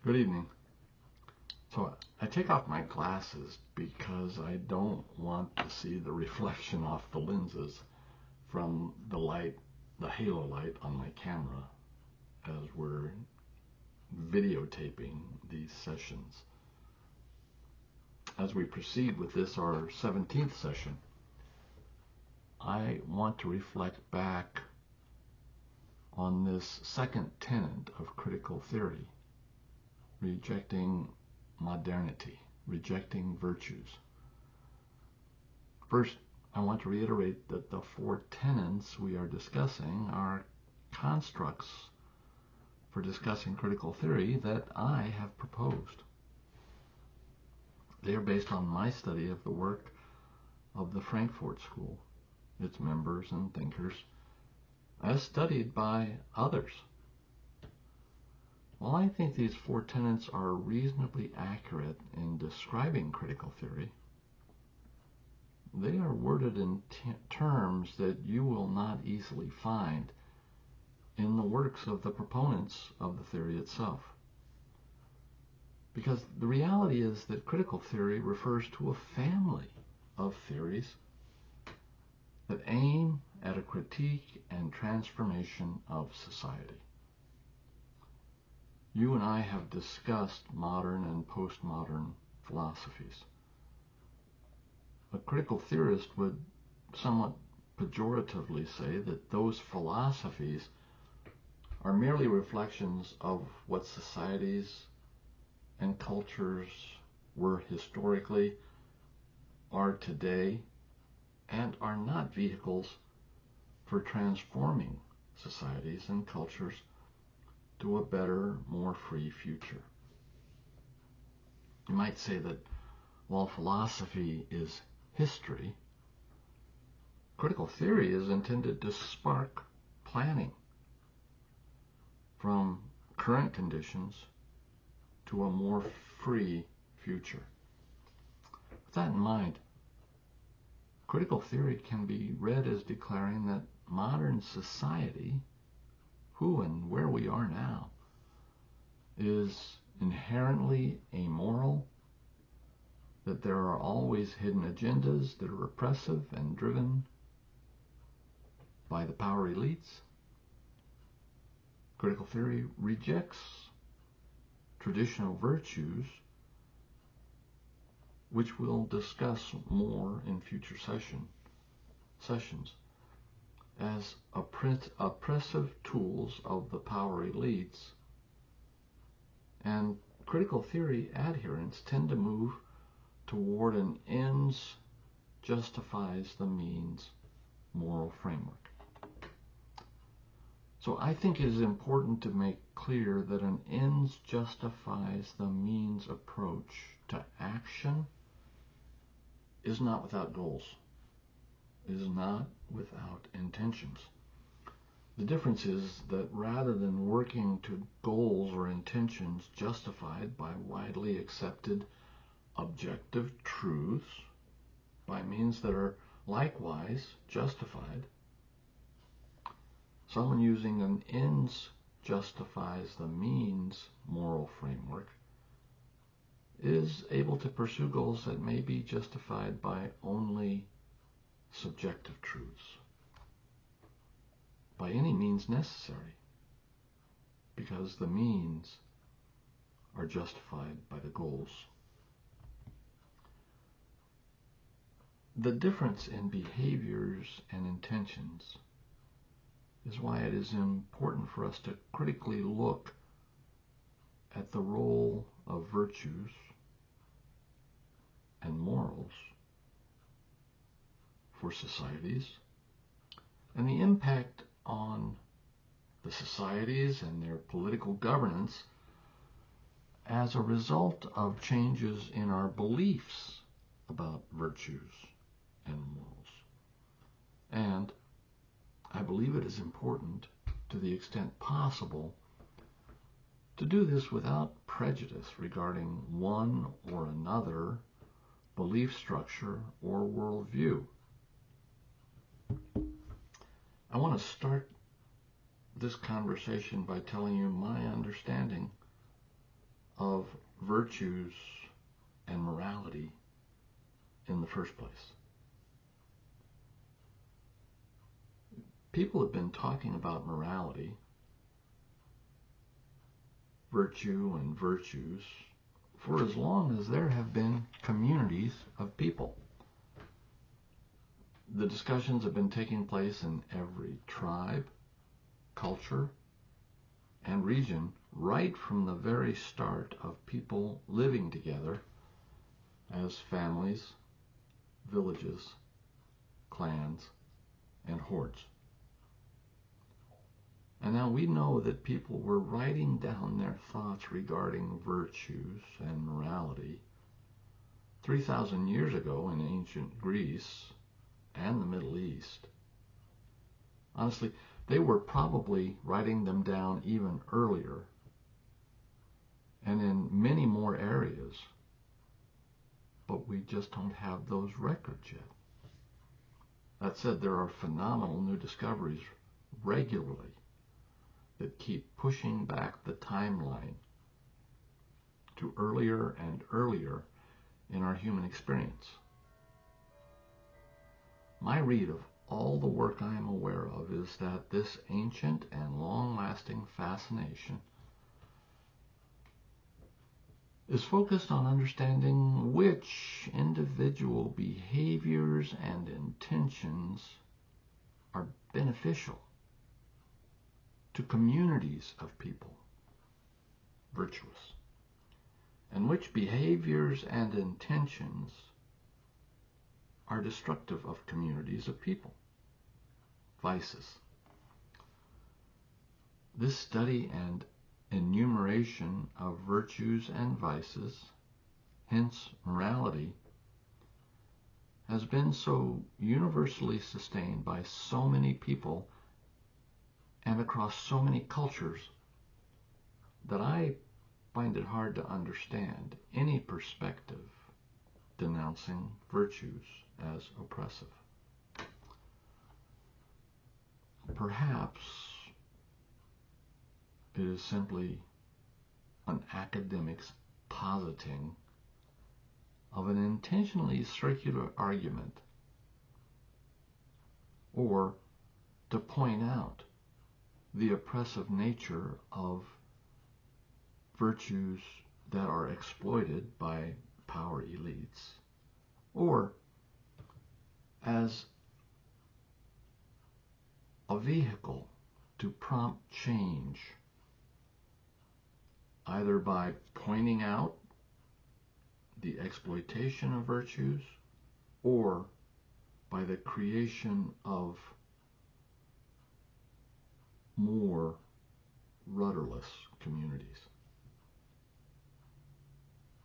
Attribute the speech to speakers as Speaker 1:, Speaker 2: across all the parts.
Speaker 1: Good evening. So I take off my glasses because I don't want to see the reflection off the lenses from the light, the halo light on my camera as we're videotaping these sessions. As we proceed with this, our 17th session, I want to reflect back on this second tenet of critical theory, rejecting modernity, rejecting virtues. First, I want to reiterate that the four tenets we are discussing are constructs for discussing critical theory that I have proposed. They are based on my study of the work of the Frankfurt School, its members and thinkers, as studied by others. While I think these four tenets are reasonably accurate in describing critical theory, they are worded in terms that you will not easily find in the works of the proponents of the theory itself. Because the reality is that critical theory refers to a family of theories that aim at a critique and transformation of society. You and I have discussed modern and postmodern philosophies. A critical theorist would somewhat pejoratively say that those philosophies are merely reflections of what societies and cultures were historically, are today, and are not vehicles for transforming societies and cultures to a better, more free future. You might say that while philosophy is history, critical theory is intended to spark planning from current conditions to a more free future. With that in mind, critical theory can be read as declaring that modern society, who and where we are now, is inherently amoral, that there are always hidden agendas that are oppressive and driven by the power elites. Critical theory rejects traditional virtues, which we'll discuss more in future sessions, as oppressive tools of the power elites. And critical theory adherents tend to move toward an ends justifies the means moral framework. So I think it is important to make clear that an ends justifies the means approach to action is not without goals. It is not without intentions. The difference is that rather than working to goals or intentions justified by widely accepted objective truths, by means that are likewise justified, someone using an ends justifies the means moral framework is able to pursue goals that may be justified by only subjective truths, by any means necessary, because the means are justified by the goals. The difference in behaviors and intentions is why it is important for us to critically look at the role of virtues and morals for societies and the impact on the societies and their political governance as a result of changes in our beliefs about virtues and morals. And I believe it is important, to the extent possible, to do this without prejudice regarding one or another belief structure or worldview. I want to start this conversation by telling you my understanding of virtues and morality in the first place? People have been talking about morality, virtue and virtues, for as long as there have been communities of people. The discussions have been taking place in every tribe, culture, and region right from the very start of people living together as families, villages, clans, and hordes. And now we know that people were writing down their thoughts regarding virtues and morality 3,000 years ago in ancient Greece and the Middle East. Honestly, they were probably writing them down even earlier and in many more areas, but we just don't have those records yet. That said, there are phenomenal new discoveries regularly that keep pushing back the timeline to earlier and earlier in our human experience. My read of all the work I am aware of is that this ancient and long-lasting fascination is focused on understanding which individual behaviors and intentions are beneficial to communities of people, virtuous, and which behaviors and intentions are destructive of communities of people, vices. This study and enumeration of virtues and vices, hence morality, has been so universally sustained by so many people and across so many cultures that I find it hard to understand any perspective denouncing virtues as oppressive. Perhaps it is simply an academic's positing of an intentionally circular argument, or to point out the oppressive nature of virtues that are exploited by power elites, or as a vehicle to prompt change, either by pointing out the exploitation of virtues or by the creation of more rudderless communities.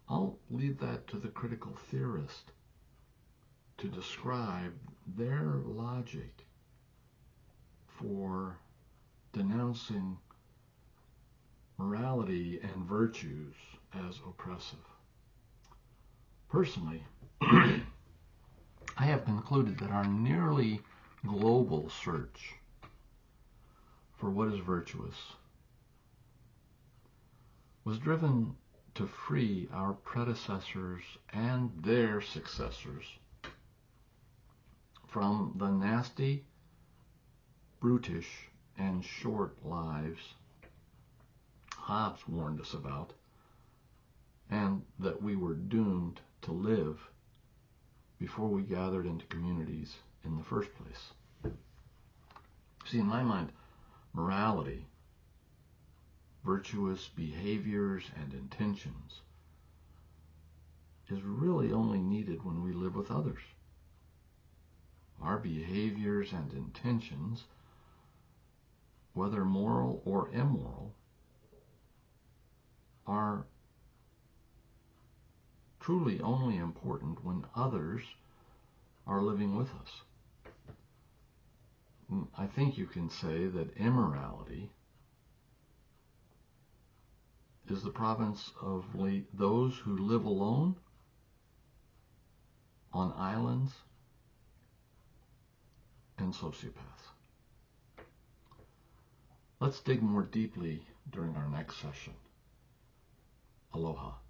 Speaker 1: I'll leave that to the critical theorist to describe their logic for denouncing morality and virtues as oppressive. Personally, I have concluded that our nearly global search for what is virtuous was driven to free our predecessors and their successors from the nasty, brutish, and short lives Hobbes warned us about, and that we were doomed to live before we gathered into communities in the first place. See, in my mind, morality, virtuous behaviors and intentions, is really only needed when we live with others. Our behaviors and intentions, whether moral or immoral, are truly only important when others are living with us. I think you can say that immorality is the province of those who live alone on islands and sociopaths. Let's dig more deeply during our next session Aloha.